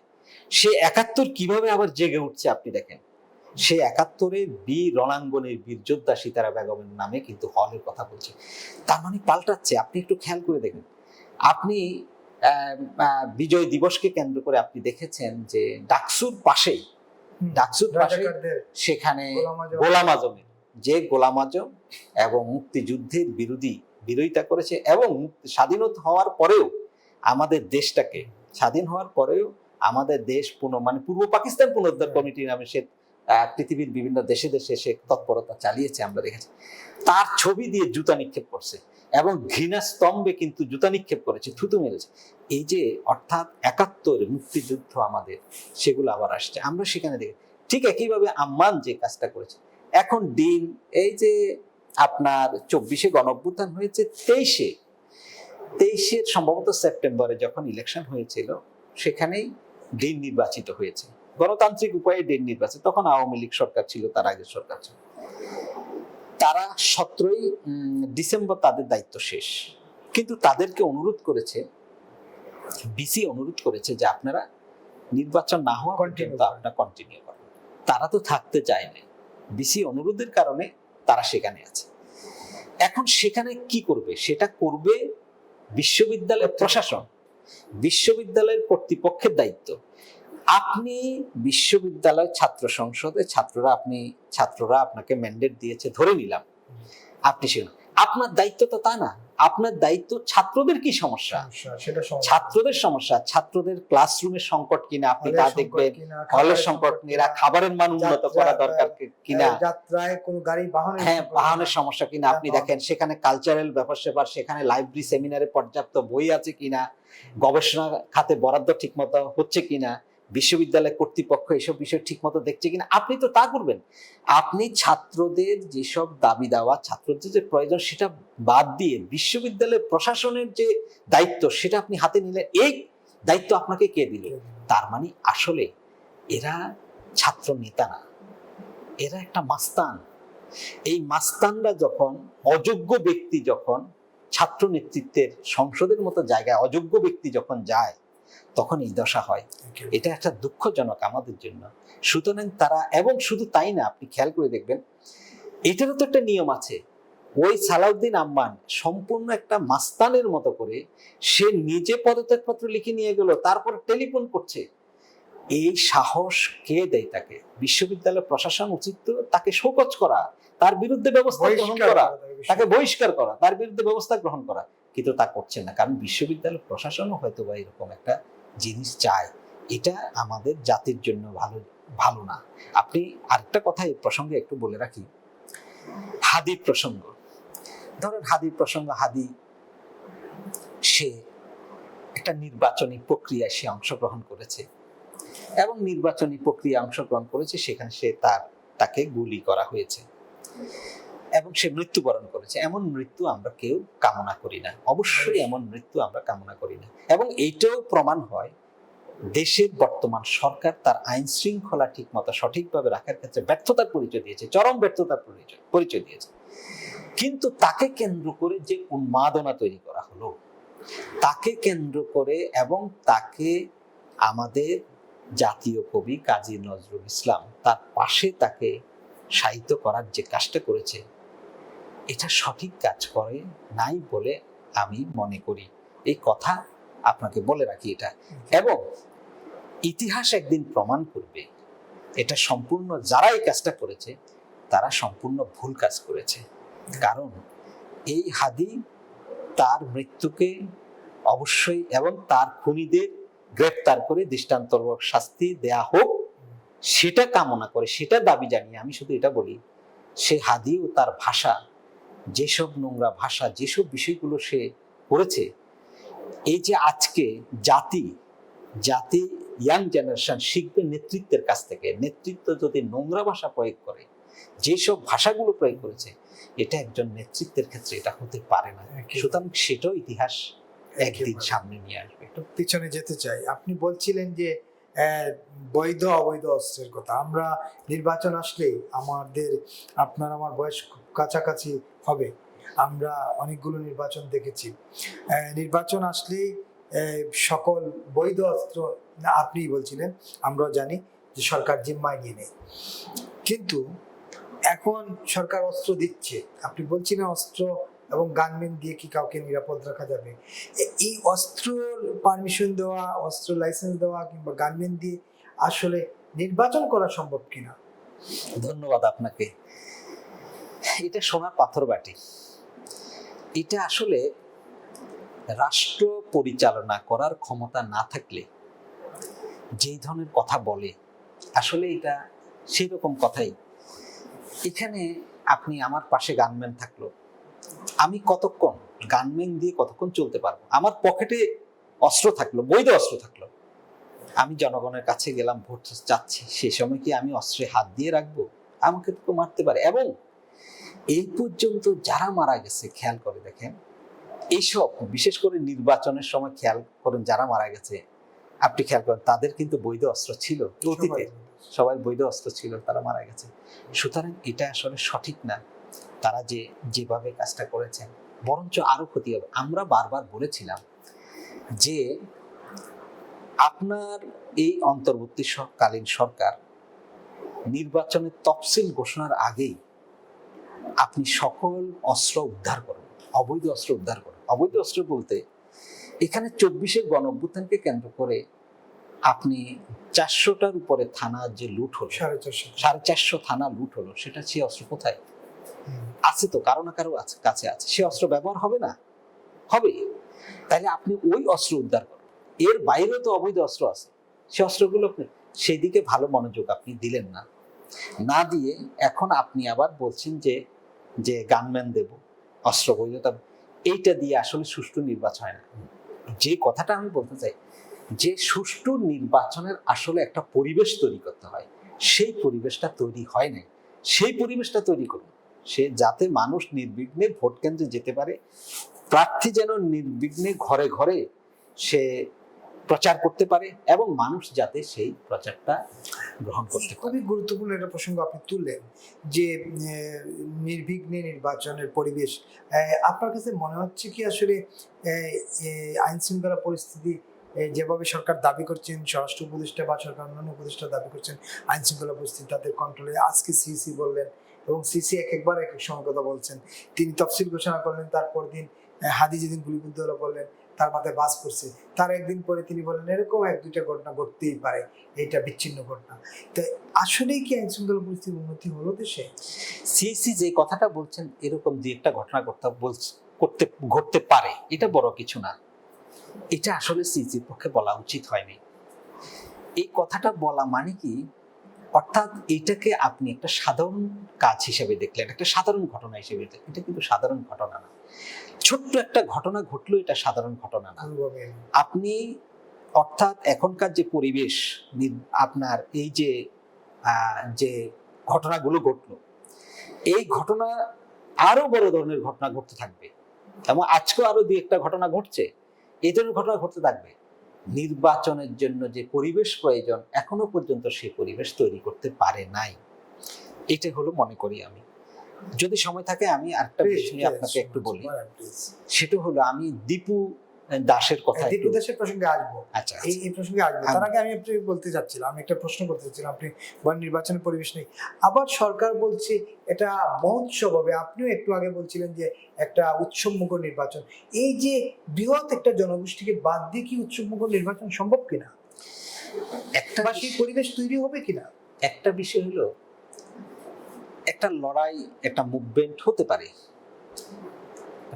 সে 71 কিভাবে আবার জেগে উঠছে আপনি দেখেন। সে 71-এর বীর রণাঙ্গনের বীর যোদ্ধা সিতারা বেগমের নামে কিন্তু হলের কথা বলছে। তার মানে পাল্টাচ্ছে। আপনি একটু খেয়াল করে দেখেন। আপনি বিজয় দিবসকে কেন্দ্র করে আপনি দেখেছেন যে ডাকসুর পাশে সেখানে গোলাম আজমের, যে গোলাম আজম এবং মুক্তিযুদ্ধের বিরোধিতা করেছে, এবং স্বাধীনতা হওয়ার পরেও আমাদের দেশটাকে, স্বাধীন হওয়ার পরেও আমাদের দেশ মানে পূর্ব পাকিস্তান পুনরুদ্ধার কমিটি নামে সে পৃথিবীর বিভিন্ন দেশে দেশে সে তৎপরতা চালিয়েছে, আমরা দেখেছি। তার ছবি দিয়ে জুতা নিক্ষেপ করছে এবং ঘৃণা স্তম্ভে কিন্তু জুতা নিক্ষেপ করেছে, থুতু মেরেছে। এই যে অর্থাৎ 71 মুক্তিযুদ্ধ আমাদের, সেগুলো আবার আসছে, আমরা সেখানে দেখি। ঠিক একইভাবে আম্মান যে কাজটা করেছে। এখন দিন এই যে আপনার 24-এ গণঅভ্যুত্থান হয়েছে, 23-এর সম্ভবত সেপ্টেম্বরে যখন ইলেকশন হয়েছিল, সেখানেই দিন নির্বাচিত হয়েছে, গণতান্ত্রিক উপায়ে দিন নির্বাচিত। তখন আওয়ামী লীগ সরকার ছিল, তার আগের সরকার ছিল। তারা 17ই ডিসেম্বর তাদের দায়িত্ব শেষ, কিন্তু তাদেরকে অনুরোধ করেছে, বিসি অনুরোধ করেছে যে আপনারা নির্বাচন না হওয়া পর্যন্ত আপনারা কন্টিনিউ করেন। তারা তো থাকতে চায়নি, বিসি অনুরোধের কারণে তারা সেখানে আছে। এখন সেখানে কি করবে? সেটা করবে বিশ্ববিদ্যালয়ের প্রশাসন, বিশ্ববিদ্যালয়ের কর্তৃপক্ষের দায়িত্ব। আপনি বিশ্ববিদ্যালয় ছাত্র সংসদে ছাত্ররা আপনাকে ম্যান্ডেট দিয়েছে, ধরে নিলাম আপনি সেখানে, আপনার দায়িত্ব তো তা না। আপনার দায়িত্ব ছাত্রদের কি সমস্যা, ছাত্রদের সমস্যা, ছাত্রদের ক্লাসরুমের সংকট কিনা আপনি তা দেখবেন, হলের সংকট কিনা, খাবারের মান উন্নত করা দরকার কিনা, যাত্রায় কোনো গাড়ি বাহনের সমস্যা কিনা আপনি দেখেন, সেখানে কালচারাল ব্যাপার, সেখানে লাইব্রেরি সেমিনারে পর্যাপ্ত বই আছে কিনা, গবেষণা খাতে বরাদ্দ ঠিকমতো হচ্ছে কিনা, বিশ্ববিদ্যালয় কর্তৃপক্ষ এসব বিষয় ঠিকমতো দেখছে কিনা। আপনি তো তা করবেন। আপনি ছাত্রদের যেসব দাবি দেওয়া, ছাত্রদের যে প্রয়োজন, সেটা বাদ দিয়ে বিশ্ববিদ্যালয় প্রশাসনের যে দায়িত্ব সেটা আপনি হাতে নিলেন। এই দায়িত্ব আপনাকে কে দিল? তার মানে আসলে এরা ছাত্র নেতা না, এরা একটা মাস্তান। এই মাস্তানরা যখন, অযোগ্য ব্যক্তি যখন ছাত্র নেতৃত্বের সংসদের মতো জায়গায় অযোগ্য ব্যক্তি যখন যায়, তখন এই দশা হয়। এটা একটা দুঃখজনক আমাদের জন্য। সুতরাং তারা, এবং শুধু তাই না, আপনি খেয়াল করে দেখবেন এটারও তো একটা নিয়ম আছে। ওই সালাউদ্দিন আম্মান সম্পূর্ণ একটা মাস্তানের মতো করে সে নিজে পদত্যাগপত্র লিখে নিয়ে গেল, তারপর টেলিফোন করছে। এই সাহস কে দেয় তাকে? বিশ্ববিদ্যালয় প্রশাসন উচিত তো তাকে শোকজ করা, তার বিরুদ্ধে ব্যবস্থা গ্রহণ করা, তাকে বহিষ্কার করা, তার বিরুদ্ধে ব্যবস্থা গ্রহণ করা, কিন্তু তা করছে না। কারণ বিশ্ববিদ্যালয় প্রশাসনও হয়তো বা এরকম একটা জিনিস চায়। এটা আমাদের জাতির জন্য ভালো না। আপনি আরেকটা কথা এই প্রসঙ্গে একটু বলে রাখি, হাদির প্রসঙ্গ। ধরেন হাদির প্রসঙ্গ, হাদি সে একটা নির্বাচনী প্রক্রিয়ায় সে অংশগ্রহণ করেছে, এবং নির্বাচনী প্রক্রিয়া অংশগ্রহণ করেছে, সেখানে তাকে গুলি করা হয়েছে এবং সে মৃত্যুবরণ করেছে। এমন মৃত্যু আমরা কেউ কামনা করি না, অবশ্যই এমন মৃত্যু আমরা কামনা করি না। এবং এইটাও প্রমাণ হয় দেশের বর্তমান সরকার তার আইন শৃঙ্খলা ঠিক মতো সঠিকভাবে রাখার ক্ষেত্রে ব্যর্থতার পরিচয় দিয়েছে, চরম ব্যর্থতার পরিচয় দিয়েছে। কিন্তু তাকে কেন্দ্র করে যে উন্মাদনা তৈরি করা হলো, তাকে কেন্দ্র করে, এবং তাকে আমাদের জাতীয় কবি কাজী নজরুল ইসলাম তার পাশে তাকে সাহিত্য করার যে কাজটা করেছে, এটা সঠিক কাজ করে নাই বলে আমি মনে করি। এই কথা আপনাকে বলে রাখি এটা। এবং ইতিহাস একদিন প্রমাণ করবে এটা সম্পূর্ণ, যারা এই কাজটা করেছে তারা সম্পূর্ণ ভুল কাজ করেছে। কারণ এই হাদি তার মৃত্যুকে অবশ্যই, এবং তার খুনিদের গ্রেফতার করে দৃষ্টান্তমূলক শাস্তি দেয়া হোক, সেটা কামনা করে, সেটা দাবি জানিয়ে আমি শুধু এটা বলি, সে হাদি ও তার ভাষা, যেসব নোংরা ভাষা, যেসব বিষয়গুলো সে করেছে, এই যে আজকে জাতি ইয়াং জেনারেশন শিখবে নেতৃত্বের কাছ থেকে। নেতৃত্ব যদি নোংরা ভাষা প্রয়োগ করে, যেসব ভাষাগুলো প্রয়োগ করেছে, এটা একজন নেতৃত্বের ক্ষেত্রে এটা হতে পারে না। সুতরাং সেটাও ইতিহাস একদিন সামনে নিয়ে আসবে। একটু পিছনে যেতে চাই, আপনি বলছিলেন যে বৈধ অবৈধ অস্ত্রের কথা। আমরা নির্বাচন আসলেই, আপনার আমার বয়স কাছাকাছি হবে, আমরা অনেকগুলো নির্বাচন দেখেছি। নির্বাচন আসলেই সকল বৈধ অস্ত্র, আপনি বলছিলেন, আমরাও জানি যে সরকার জিম্মায় নিয়ে নেয়। কিন্তু এখন সরকার অস্ত্র দিচ্ছে, আপনি বলছিলেন অস্ত্র এবং গানম্যান দিয়ে কি কাউকে নিরাপদ রাখা যাবে? এই অস্ত্রর পারমিশন দেওয়া, অস্ত্র লাইসেন্স দেওয়া কিংবা গানম্যান দিয়ে আসলে নির্বাচন করা সম্ভব কিনা? ধন্যবাদ আপনাকে। এটা সোনার পাথর বাটি। এটা আসলে রাষ্ট্র পরিচালনা করার ক্ষমতা না থাকলে যেই ধরনের কথা বলে, আসলে এটা সেই রকম কথাই। এখানে আপনি আমার পাশে গানম্যান থাকলো, আমি কতক্ষণ গানম্যান দিয়ে কতক্ষণ চলতে পারবো? আমার পকেটে অস্ত্র থাকলো, বৈধ অস্ত্র থাকলো, আমি জনগণের কাছে গেলাম, ভোট চাচ্ছি, সেই সময় কি আমি অস্ত্রে হাত দিয়ে রাখবো? আমাকে তো মারতে পারে। এবং এই পর্যন্ত যারা মারা গেছে, খেয়াল করে দেখেন, এইসব বিশেষ করে নির্বাচনের সময় খেয়াল করেন, যারা মারা গেছে আপনি খেয়াল করেন, তাদের কিন্তু বৈধ অস্ত্র ছিল অতীতে, সবাই বৈধ অস্ত্র ছিল, তারা মারা গেছে। সুতরাং এটা আসলে সঠিক না তারা যেভাবে কাজটা করেছেন, বরঞ্চ আরো ক্ষতি হবে। আমরা বারবার বলেছিলাম যে আপনার এই অন্তর্বর্তীকালীন সরকার নির্বাচনের তফসিল ঘোষণার আগেই আপনি সকল অস্ত্র উদ্ধার করুন, অবৈধ অস্ত্র উদ্ধার করুন। অবৈধ অস্ত্র বলতে এখানে 24-এর গণঅভ্যুত্থানকে কেন্দ্র করে আপনি 400টার উপরে থানা যে লুট হলো, 450 থানা লুট হলো, সেটা সে অস্ত্র কোথায় আছে? তো কারো না কারো কাছে আছে, সে অস্ত্র ব্যবহার হবে না? হবে। তাহলে আপনি ওই অস্ত্র উদ্ধার করুন। এর বাইরেও তো অবৈধ অস্ত্র আছে, সে অস্ত্রগুলো সেই দিকে ভালো মনোযোগ আপনি দিলেন না। না দিয়ে এখন আপনি আবার বলছেন যে গানম্যান দেব, অস্ত্র বৈধতা, এইটা দিয়ে আসলে সুষ্ঠু নির্বাচন হয় না। যে কথাটা আমি বলতে চাই, যে সুষ্ঠু নির্বাচনের আসলে একটা পরিবেশ তৈরি করতে হয়, সেই পরিবেশটা তৈরি হয় নাই। সেই পরিবেশটা তৈরি করুন, সে যাতে মানুষ নির্বিঘ্নে ভোট কেন্দ্রে যেতে পারে, প্রার্থী যেন নির্বিঘ্নে ঘরে ঘরে সে প্রচার করতে পারে, এবং মানুষ যাতে সেই প্রচারটা গ্রহণ করতে পারে। খুবই গুরুত্বপূর্ণ একটা প্রসঙ্গ আপনি তুললেন, যে নির্বিঘ্নে নির্বাচনের পরিবেশ। আপনার কাছে মনে হচ্ছে কি আসলে আইন শৃঙ্খলা পরিস্থিতি যেভাবে সরকার দাবি করছেন, স্বরাষ্ট্র উপদেষ্টা বা সরকার অন্যান্য উপদেষ্টা দাবি করছেন আইন শৃঙ্খলা পরিস্থিতি তাদের কন্ট্রোলে, আজকে সিসি বললেন, এবং সিসি একবার এক এক সময় কথা বলছেন, তিনি তফসিল ঘোষণা করলেন, তারপর দিন হাদি যেদিন গুলিবিদ্ধ হলো বললেন তার মাথায় বাস পড়ছে, তার একদিন পরে তিনি বললেন এরকম 1-2টা ঘটনা ঘটতেই পারে, এইটা বিচ্ছিন্ন ঘটনা। তো আসলেই কি আইন শৃঙ্খলা পরিস্থিতির উন্নতি হলো দেশে? সিসি যে কথাটা বলছেন, এরকম যে একটা ঘটনা ঘটতে পারে, এটা বড় কিছু না। এটা আসলে সিসির পক্ষে বলা উচিত হয়নি। এই কথাটা বলা মানে কি, অর্থাৎ এটাকে আপনি একটা সাধারণ কাজ হিসেবে দেখলেন, একটা সাধারণ ঘটনা হিসেবে দেখলেন। এটা কিন্তু সাধারণ ঘটনা না। ছোট্ট একটা ঘটনা ঘটলো, এটা সাধারণ ঘটনা না। আপনি অর্থাৎ এখনকার যে পরিবেশ, আপনার এই যে ঘটনাগুলো ঘটলো, এই ঘটনা আরো বড় ধরনের ঘটনা ঘটতে থাকবে, এবং আজকেও আরো 2-1টা ঘটনা ঘটছে, এই ধরনের ঘটনা ঘটতে থাকবে। নির্বাচনের জন্য যে পরিবেশ প্রয়োজন, এখনো পর্যন্ত সেই পরিবেশ তৈরি করতে পারে নাই। এটা হলো মনে করি আমি। যদি সময় থাকে আমি আরেকটা বিষয় নিয়ে আপনাকে একটু বলি, সেটা হলো আমি দীপু দাসের কথা, দীপু দাসের প্রসঙ্গে আসবো। আচ্ছা, এই প্রসঙ্গে আসবো, তার আগে আমি আপনি বলতে চাচ্ছিলাম, আমি একটা প্রশ্ন করতে চাচ্ছিলাম, আপনি বলেন নির্বাচনের পরিবেশ নেই, আবার সরকার বলছে এটা মহোৎসব হবে, আপনিও একটু আগে বলছিলেন যে একটা উৎসবমুখর নির্বাচন। এই যে বৃহৎ একটা জনগোষ্ঠীকে বাদ দিয়ে কি উৎসবমুখর নির্বাচন সম্ভব কিনা, একটা বা সেই পরিবেশ তৈরি হবে কিনা? একটা বিষয় হলো, একটা লড়াই, একটা মুভমেন্ট হতে পারে,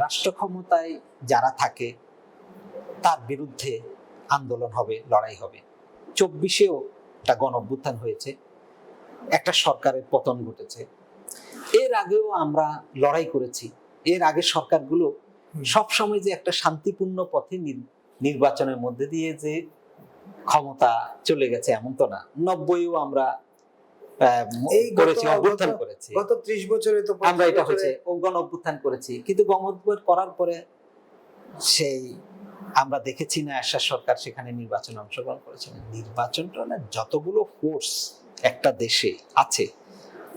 রাষ্ট্র ক্ষমতায় যারা থাকে তার বিরুদ্ধে আন্দোলন হবে, লড়াই হবে। 24-এও একটা গণঅভ্যুত্থান হয়েছে, একটা সরকারের পতন ঘটেছে। এর আগেও আমরা লড়াই করেছি। এর আগে সরকারগুলো সবসময় যে একটা শান্তিপূর্ণ পথে নির্বাচনের মধ্যে দিয়ে যে ক্ষমতা চলে গেছে এমন তো না। 90-এও আমরা অভ্যুত্থান করেছি, গত 30 বছরে তো আমরা এটা হচ্ছে গণ অভ্যুত্থান করেছি, কিন্তু গণ অভ্যুত্থান করার পরে সেই আমরা দেখেছি না আশা সরকার সেখানে নির্বাচনে অংশগ্রহণ করেছে। নির্বাচনটা না, যতগুলো ফোর্স একটা দেশে আছে,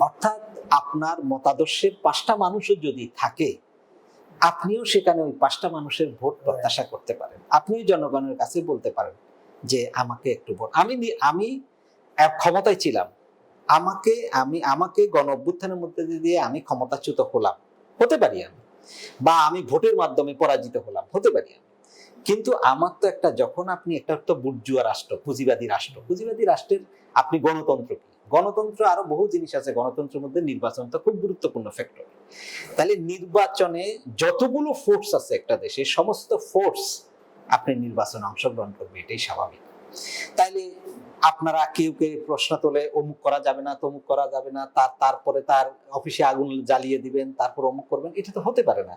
অর্থাৎ আপনার মতাদর্শের 5টা মানুষও যদি থাকে, আপনিও সেখানে ওই 5টা মানুষের ভোট প্রত্যাশা করতে পারেন। আপনিও জনগণের কাছে বলতে পারেন যে আমাকে একটু ভোট, আমি ক্ষমতায় ছিলাম, আমাকে গণ অভ্যুত্থানের মধ্যে দিয়ে আমি ক্ষমতাচ্যুত হলাম, হতে পারি আমি, বা আমি ভোটের মাধ্যমে পরাজিত হলাম, হতে পারি আমি। কিন্তু আমার তো একটা, যখন আপনি একটা তো বুর্জুয়া রাষ্ট্র, পুঁজিবাদী রাষ্ট্রের আপনি গণতন্ত্র কি, গণতন্ত্র আরো বহু জিনিস আছে, গণতন্ত্রের মধ্যে নির্বাচন তো খুব গুরুত্বপূর্ণ ফ্যাক্টর। তাহলে নির্বাচনে যতগুলো ফোর্স আছে একটা দেশে, সমস্ত ফোর্স আপনি নির্বাচনে অংশগ্রহণ করবে, এটাই স্বাভাবিক। তাইলে আপনারা কেউ কেউ প্রশ্ন তোলে অমুক করা যাবে না, তমুক করা যাবে না, তারপরে তার অফিসে আগুন জ্বালিয়ে দিবেন, তারপর অমুক করবেন, এটা তো হতে পারে না।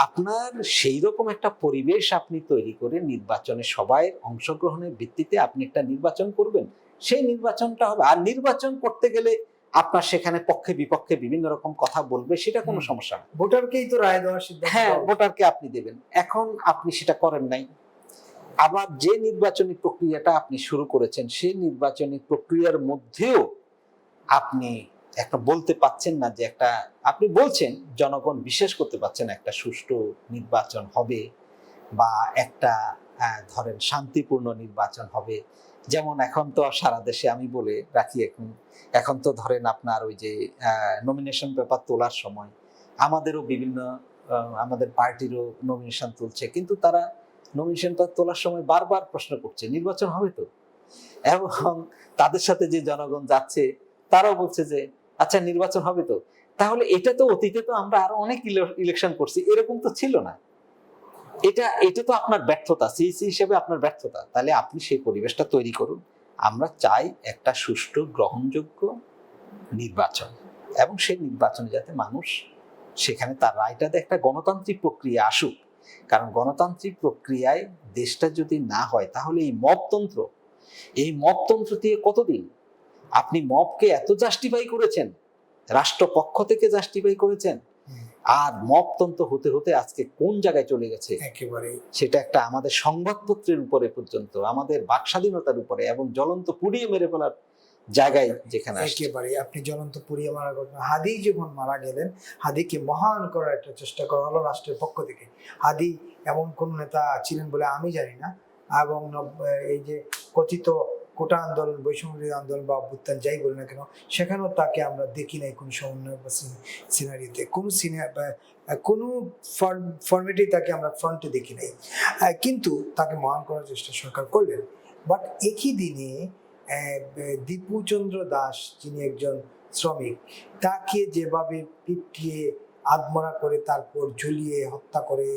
আপনার সেই রকম একটা পরিবেশ আপনি তৈরি করে নির্বাচনে সবাই অংশগ্রহণের ভিত্তিতে আপনি একটা নির্বাচন করবেন, সেই নির্বাচনটা হবে। আর নির্বাচন করতে গেলে আপনার সেখানে পক্ষে বিপক্ষে বিভিন্ন রকম কথা বলবে, সেটা কোনো সমস্যা না। ভোটারকেই তো রায় দেওয়ার সিদ্ধান্ত হ্যাঁ, দেওয়া উচিত। ভোটারকে আপনি দেবেন। এখন আপনি সেটা করেন নাই। আবার যে নির্বাচনী প্রক্রিয়াটা আপনি শুরু করেছেন, সেই নির্বাচনী প্রক্রিয়ার মধ্যেও আপনি একটা বলতে পাচ্ছেন না যে একটা, আপনি বলছেন জনগণ বিশ্বাস করতে পারছেন একটা সুষ্ঠু নির্বাচন হবে বা একটা ধরেন শান্তিপূর্ণ নির্বাচন হবে। যেমন এখন তো সারা দেশে, আমি বলে রাখি, এখন তো ধরেন আপনার ওই যে নমিনেশন পেপার তোলার সময় আমাদেরও বিভিন্ন আমাদের পার্টিরও নমিনেশন তুলছে, কিন্তু তারা নমিনেশন পেপার তোলার সময় বারবার প্রশ্ন করছে নির্বাচন হবে তো, এবং তাদের সাথে যে জনগণ যাচ্ছে তারাও বলছে যে আচ্ছা নির্বাচন হবে তো। তাহলে এটা তো অতীতে তো আমরা আরো অনেক ইলেকশন করছি, এরকম তো ছিল না। এটা তো আপনার ব্যর্থতা, সিইসি হিসেবে আপনার ব্যর্থতা। তাহলে আপনি সেই পরিবেশটা তৈরি করুন। আমরা চাই একটা সুষ্ঠু গ্রহণযোগ্য নির্বাচন, এবং সেই নির্বাচনে যাতে মানুষ সেখানে তার রায়টা দেয়, একটা গণতান্ত্রিক প্রক্রিয়া আসুক। কারণ গণতান্ত্রিক প্রক্রিয়ায় দেশটা যদি না হয়, তাহলে এই মবতন্ত্র দিয়ে কতদিন আপনি মবকে এত জাস্টিফাই করেছেন, রাষ্ট্রপক্ষ থেকে জাস্টিফাই করেছেন, আর মবতন্ত্র হতে হতে আজকে কোন জায়গায় চলে গেছে একেবারে সেটা একটা আমাদের সংবাদপত্রের উপরে পর্যন্ত, আমাদের বাক স্বাধীনতার উপরে, এবং জ্বলন্ত পুড়িয়ে মেরে ফেলার জায়গায় যেখানে আসছে। একেবারে আপনি জ্বলন্ত পুড়িয়ে মারা ঘটনা। হাদি যখন মারা গেলেন, হাদিকে মহান করার একটা চেষ্টা করা হলো রাষ্ট্রের পক্ষ থেকে। হাদি এমন কোন নেতা ছিলেন বলে আমি জানি না, এবং এই যে কথিত কোটা আন্দোলন, বৈষম্য আন্দোলন বা অভ্যুত্থান যাই বলি না কেন, সেখানেও তাকে আমরা দেখি নাই কোনো সমন্বয় বা সিনারিতে, কোনো ফর্মেটেই তাকে আমরা ফ্রন্টে দেখি নাই। কিন্তু তাকে মহান করার চেষ্টা সরকার করলেন। বাট একই দিনে দীপুচন্দ্র দাস, যিনি একজন শ্রমিক, তাকে যেভাবে পিটিয়ে আধমরা করে তারপর ঝুলিয়ে হত্যা করে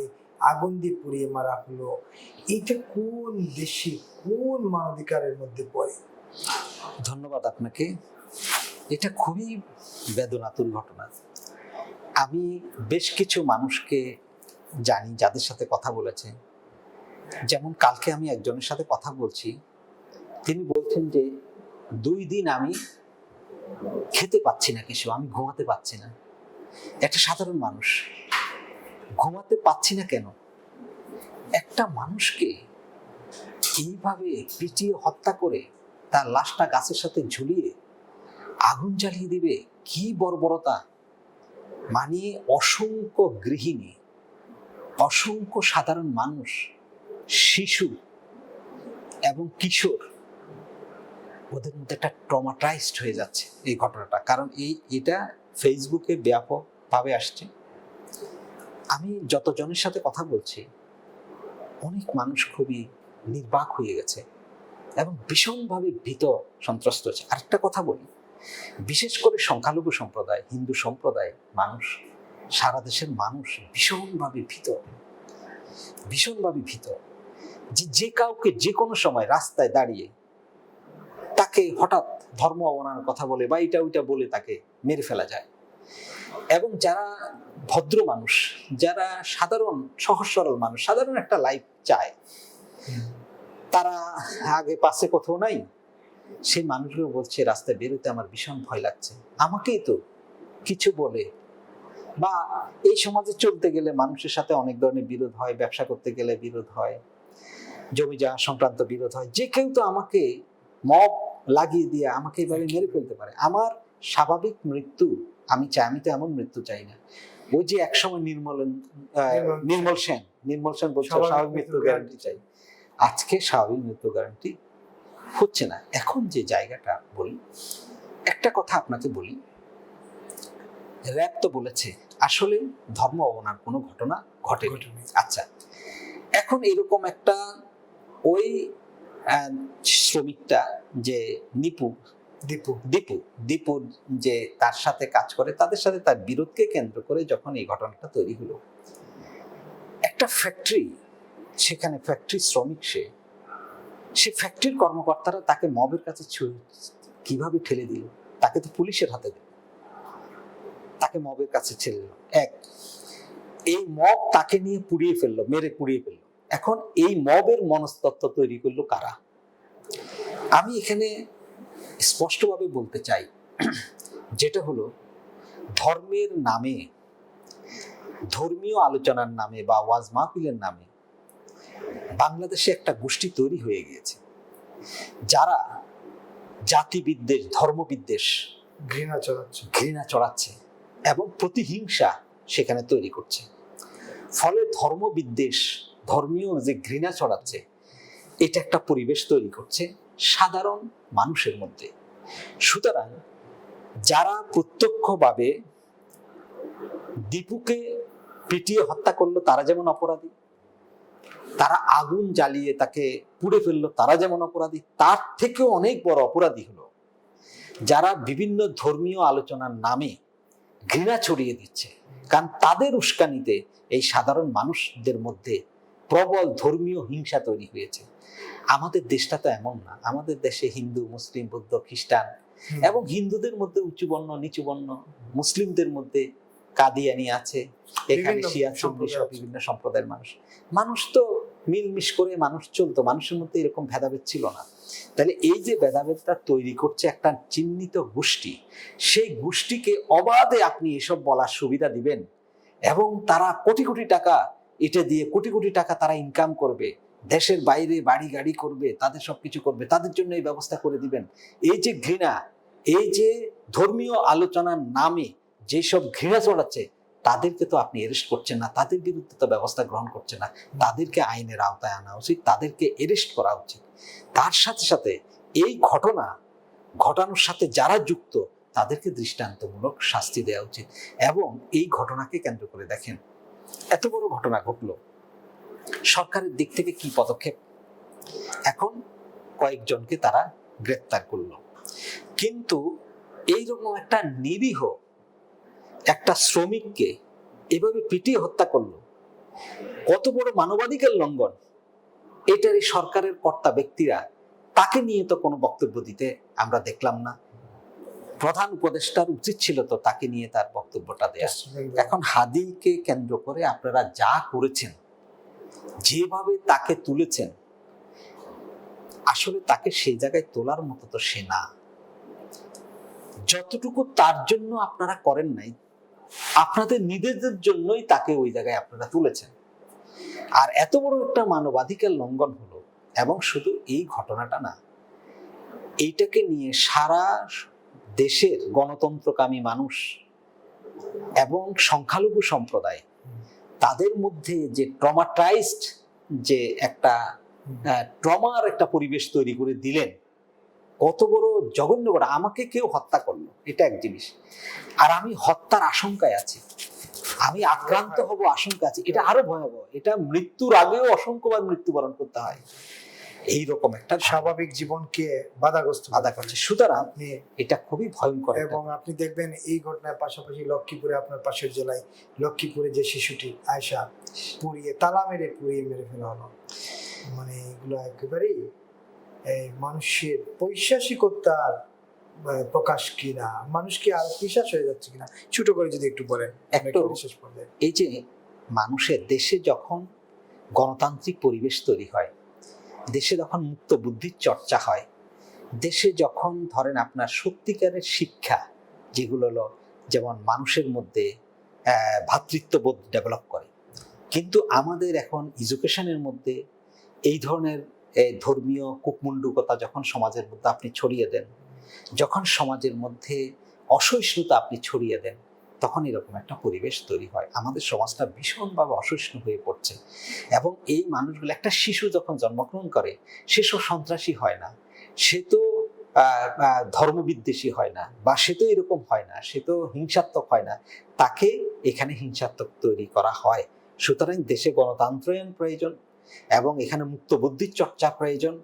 আগুন দিয়ে পুড়িয়ে মারা হলো, এটা কোন দেশে, কোন মানবাধিকারের মধ্যে পড়ে? ধন্যবাদ আপনাকে। এটা খুবই বেদনাতুর ঘটনা। আমি বেশ কিছু মানুষকে জানি যাদের সাথে কথা বলেছে। যেমন কালকে আমি একজনের সাথে কথা বলছি, তিনি বলছেন যে 2 দিন আমি খেতে পাচ্ছি না কিছু, আমি ঘুমাতে পাচ্ছি না। একটা সাধারণ মানুষ, ঘুমাতে পাচ্ছি না কেন? একটা মানুষকে এইভাবে পিটিয়ে হত্যা করে তার লাশটা গাছের সাথে ঝুলিয়ে আগুন জ্বালিয়ে দিবে, কি বর্বরতা! মানে অসংখ্য গৃহিণী, অসংখ্য সাধারণ মানুষ, শিশু এবং কিশোর, ওদের মধ্যে একটা ট্রমাটাইজড হয়ে যাচ্ছে এই ঘটনাটা। কারণ এটা ফেসবুকে ব্যাপকভাবে আসছে। আমি যতজনের সাথে কথা বলছি, অনেক মানুষ খুবই নির্বাক হয়ে গেছে এবং ভীষণভাবে ভীত সন্ত্রস্ত হচ্ছে। আরেকটা কথা বলি, বিশেষ করে সংখ্যালঘু সম্প্রদায়, হিন্দু সম্প্রদায় মানুষ, সারা দেশের মানুষ ভীষণভাবে ভীত যে কাউকে যে কোনো সময় রাস্তায় দাঁড়িয়ে তাকে হঠাৎ ধর্ম অবমাননার কথা বলে বা এটা ওইটা বলে তাকে মেরে ফেলা যায়। এবং যারা ভদ্র মানুষ, যারা সাধারণ সহজ সরল মানুষ, সাধারণ একটা লাইফ চায়, তারা আগে পাশে কোথাও নাই, সেই মানুষগুলো বলছে রাস্তায় বেরোতে আমার ভীষণ ভয় লাগছে, আমাকেই তো কিছু বলে। বা এই সমাজে চলতে গেলে মানুষের সাথে অনেক ধরনের বিরোধ হয়, ব্যবসা করতে গেলে বিরোধ হয়, জমি জায়গা সংক্রান্ত বিরোধ হয়, যে কেউ তো আমাকে মব লাগিয়ে দিয়ে আমাকে এইভাবে মেরে ফেলতে পারে। আমার স্বাভাবিক মৃত্যু আমি চাই, আমি তো এমন মৃত্যু চাই না। ওই যে একসময় নির্মল সেন বলছে স্বাভাবিক মৃত্যু গ্যারান্টি চাই, আজকে স্বাভাবিক মৃত্যু গ্যারান্টি হচ্ছে না। এখন যে জায়গাটা বলি, একটা কথা আপনাকে বলি, র‍্যাব তো বলেছে আসলে ধর্ম অবমাননার কোনো ঘটনা ঘটেনি। আচ্ছা, এখন এরকম একটা ওই শ্রমিকটা যে দীপু যে তার সাথে কাজ করে, তাদের সাথে তার বিরোধকে কেন্দ্র করে যখন এই ঘটনাটা তৈরি হলো, একটা ফ্যাক্টরি, সেখানে ফ্যাক্টরি শ্রমিক, সে সে ফ্যাক্টরির কর্মকর্তারা তাকে মবের কাছে কিভাবে ঠেলে দিল, তাকে তো পুলিশের হাতে দিল, তাকে মবের কাছে ছেড়ে দিল। এক, এই মব তাকে নিয়ে পুড়িয়ে ফেললো, মেরে পুড়িয়ে ফেললো। এখন এই মবের মনস্তত্ত্ব তৈরি করলো কারা? আমি এখানে স্পষ্টভাবে বলতে চাই, যেটা হলো ধর্মের নামে, ধর্মীয় আলোচনার নামে বা ওয়াজ মাহফিলের নামে বাংলাদেশে একটা গোষ্ঠী তৈরি হয়ে গিয়েছে, যারা জাতি বিদ্বেষ, ধর্ম বিদ্বেষ, ঘৃণা চড়াচ্ছে এবং প্রতিহিংসা সেখানে তৈরি করছে। ফলে ধর্ম বিদ্বেষ, ধর্মীয় যে ঘৃণা ছড়াচ্ছে, এটা একটা পরিবেশ তৈরি করছে সাধারণ মানুষের মধ্যে। সুতরাং যারা প্রত্যক্ষভাবে দীপুকে পিটিয়ে হত্যা করলো তারা যেমন অপরাধী, তারা আগুন জ্বালিয়ে তাকে পুড়ে ফেললো তারা যেমন অপরাধী, তার থেকেও অনেক বড় অপরাধী হলো যারা বিভিন্ন ধর্মীয় আলোচনার নামে ঘৃণা ছড়িয়ে দিচ্ছে। কারণ তাদের উস্কানিতে এই সাধারণ মানুষদের মধ্যে প্রবল ধর্মীয় হিংসা তৈরি হয়েছে। আমাদের দেশটা তো এমন না। আমাদের দেশে হিন্দু, মুসলিম, বৌদ্ধ, খ্রিস্টান এবং হিন্দুদের মধ্যে উঁচু বর্ণ, নিচু বর্ণ, মুসলিমদের মধ্যে কাদিয়ানি আছে, এখানে শিয়া, সুন্নি সব বিভিন্ন সম্প্রদায়ের মানুষ তো মিলমিশ করে মানুষ চলতো, মানুষের মধ্যে এরকম ভেদাভেদ ছিল না। তাহলে এই যে ভেদাভেদটা তৈরি করছে একটা চিহ্নিত গোষ্ঠী, সেই গোষ্ঠীকে অবাধে আপনি এসব বলার সুবিধা দিবেন এবং তারা কোটি কোটি টাকা এটা দিয়ে কোটি কোটি টাকা তারা ইনকাম করবে, দেশের বাইরে বাড়ি গাড়ি করবে, তাদের সবকিছু করবে, তাদের জন্য এই ব্যবস্থা করে দিবেন। এই যে ঘৃণা, এই যে ধর্মীয় আলোচনার নামে যেসব ঘৃণা ছড়াচ্ছে, তাদেরকে তো আপনি অ্যারেস্ট করছেন না, তাদের বিরুদ্ধে তো ব্যবস্থা গ্রহণ করছেন না। তাদেরকে আইনের আওতায় আনা উচিত, তাদেরকে অ্যারেস্ট করা উচিত। তার সাথে সাথে এই ঘটনা ঘটানোর সাথে যারা যুক্ত তাদেরকে দৃষ্টান্তমূলক শাস্তি দেওয়া উচিত। এবং এই ঘটনাকে কেন্দ্র করে দেখেন, এত বড় ঘটনা ঘটলো, সরকারের দিক থেকে কি পদক্ষেপ? এখন কয়েকজনকে তারা গ্রেপ্তার করলো, কিন্তু এইরকম একটা নিরীহ একটা শ্রমিককে এভাবে পিটিয়ে হত্যা করলো, কত বড় মানবাধিকার লঙ্ঘন! এটার এই সরকারের কর্তা ব্যক্তিরা, তাকে নিয়ে তো কোনো বক্তব্য দিতে আমরা দেখলাম না। প্রধান উপদেষ্টার উচিত ছিল তো তাকে নিয়ে তার বক্তব্যটা দেয়া। এখন হাদিকে কেন্দ্র করে আপনারা যা করেছেন, যেভাবে তাকে তুলেছেন, আসলে তাকে সেই জায়গায় তোলার মতো তো সে না। যতটুকু তার জন্য আপনারা করেন নাই, আপনাদের নিজেদের জন্যই তাকে ওই জায়গায় আপনারা তুলেছেন। আর এত বড় একটা মানবাধিকার লঙ্ঘন হলো। এবং শুধু এই ঘটনাটা না, এইটাকে নিয়ে সারা দেশের গণতন্ত্রকামী মানুষ এবং সংখ্যালঘু সম্প্রদায়, তাদের মধ্যে যে ট্রমাটাইজড, যে একটা ট্রমার একটা পরিবেশ তৈরি করে দিলেন। কত বড় জঘন্য! আমাকে কেউ হত্যা করলো, এটা এক জিনিস, আর আমি হত্যার আশঙ্কায় আছি, আমি আক্রান্ত হব আশঙ্কা আছে, এটা আরো ভয়াবহ। এটা মৃত্যুর আগেও অসংখ্যবার মৃত্যুবরণ করতে হয়। এইরকম একটা স্বাভাবিক জীবনকে বাধাগ্রস্ত করছে। সুতরাং এটা খুবই ভয়ঙ্কর। এবং আপনি দেখবেন এই ঘটনার পাশাপাশি লক্ষ্মীপুরে, আপনার পাশের জেলায় লক্ষ্মীপুরে যে শিশুটি আয়শা, তালা মেরে মেরে ফেলা হলো। মানে এগুলো একেবারেই মানুষের পৈশাচিকতার প্রকাশ কিনা, মানুষ কি আর পিশাচ হয়ে যাচ্ছে কিনা, ছোট করে যদি একটু বলেন। এই যে মানুষের দেশে যখন গণতান্ত্রিক পরিবেশ তৈরি হয়, দেশে যখন মুক্ত বুদ্ধির চর্চা হয়, দেশে যখন ধরেন আপনার সত্যিকারের শিক্ষা, যেগুলো হলো যেমন মানুষের মধ্যে ভ্রাতৃত্ববোধ ডেভেলপ করে, কিন্তু আমাদের এখন এডুকেশনের মধ্যে এই ধরনের ধর্মীয় কূপমণ্ডূকতা যখন সমাজের মধ্যে আপনি ছড়িয়ে দেন, যখন সমাজের মধ্যে অসহিষ্ণুতা আপনি ছড়িয়ে দেন, তখন এরকম একটা পরিবেশ তৈরি হয়। আমাদের সমাজটা ভীষণভাবে অসহিষ্ণু হয়ে পড়ছে। এবং এই মানুষগুলো, একটা শিশু যখন জন্মগ্রহণ করে, সে সব সন্ত্রাসী হয় না, সে তো ধর্মবিদ্বেষী হয় না, বা সে তো এরকম হয় না, সে তো হিংসাত্মক হয় না, তাকে এখানে হিংসাত্মক তৈরি করা হয়। সুতরাং দেশে গণতন্ত্রায়ন প্রয়োজন, এবং এখানে মুক্ত বুদ্ধির চর্চা প্রয়োজন,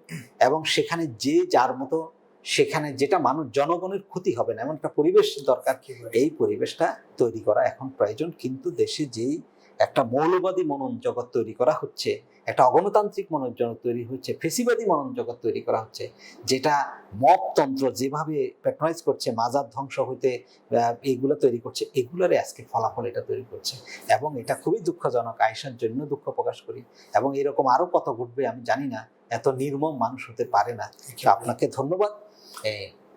এবং সেখানে যে যার মতো, সেখানে যেটা মানুষ জনগণের ক্ষতি হবে না এমন একটা পরিবেশ দরকার। এই পরিবেশটা তৈরি করা এখন প্রয়োজন। কিন্তু দেশে যেই একটা মৌলবাদী মনন জগৎ তৈরি করা হচ্ছে, একটা অগণতান্ত্রিক মনোজগৎ তৈরি হচ্ছে, ফেসিবাদী মনোজগৎ তৈরি করা হচ্ছে, যেটা মবতন্ত্র যেভাবে প্যাট্রোনাইজ করছে, মাজার ধ্বংস হইতে এইগুলো তৈরি করছে, এগুলোরই আজকে ফলাফল এটা তৈরি করছে। এবং এটা খুবই দুঃখজনক, আয়েশার জন্য দুঃখ প্রকাশ করি। এবং এরকম আরো কত ঘটবে আমি জানি না, এত নির্মম মানুষ হতে পারে না। তো আপনাকে ধন্যবাদ।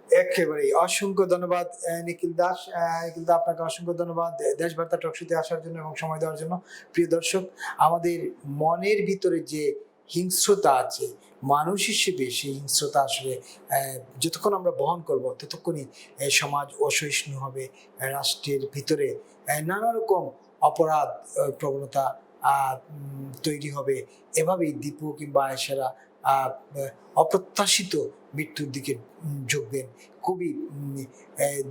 একেবারেই অসংখ্য ধন্যবাদ নিখিল দাস। নিখিল দা, আপনাকে অসংখ্য ধন্যবাদ দেশবার্তা টকশোতে আসার জন্য এবং সময় দেওয়ার জন্য। প্রিয় দর্শক, আমাদের মনের ভিতরে যে হিংস্রতা আছে মানুষ হিসেবে, সেই হিংস্রতা আসলে যতক্ষণ আমরা বহন করব ততক্ষণই সমাজ অসহিষ্ণু হবে, রাষ্ট্রের ভিতরে নানা রকম অপরাধ প্রবণতা তৈরি হবে। এভাবেই দীপু কিংবা আয়েশারা অপ্রত্যাশিত মৃত্যুর দিকে ঝুঁকবেন। খুবই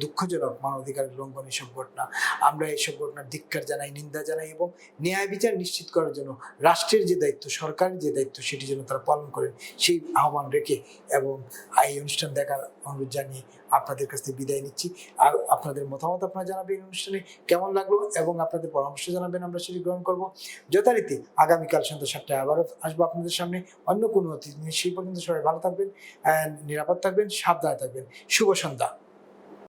দুঃখজনক মানবাধিকারের লঙ্ঘন এসব ঘটনা। আমরা এইসব ঘটনার ধিক্কার জানাই, নিন্দা জানাই এবং ন্যায় বিচার নিশ্চিত করার জন্য রাষ্ট্রের যে দায়িত্ব, সরকারের যে দায়িত্ব, সেটি যেন তারা পালন করেন সেই আহ্বান রেখে এবং এই অনুষ্ঠান দেখার অনুরোধ জানিয়ে আপনাদের কাছ থেকে বিদায় নিচ্ছি। আর আপনাদের মতামত আপনারা জানাবেন এই অনুষ্ঠানে কেমন লাগলো এবং আপনাদের পরামর্শ জানাবেন, আমরা সেটি গ্রহণ করব যথারীতি। আগামীকাল সন্ধ্যা 7টায় আবারও আসবো আপনাদের সামনে অন্য কোনো অতিথি নিয়ে। সেই পর্যন্ত সবাই ভালো থাকবেন, নিরাপদ থাকবেন, সাবধানে থাকবেন। শুভ সন্ধ্যা।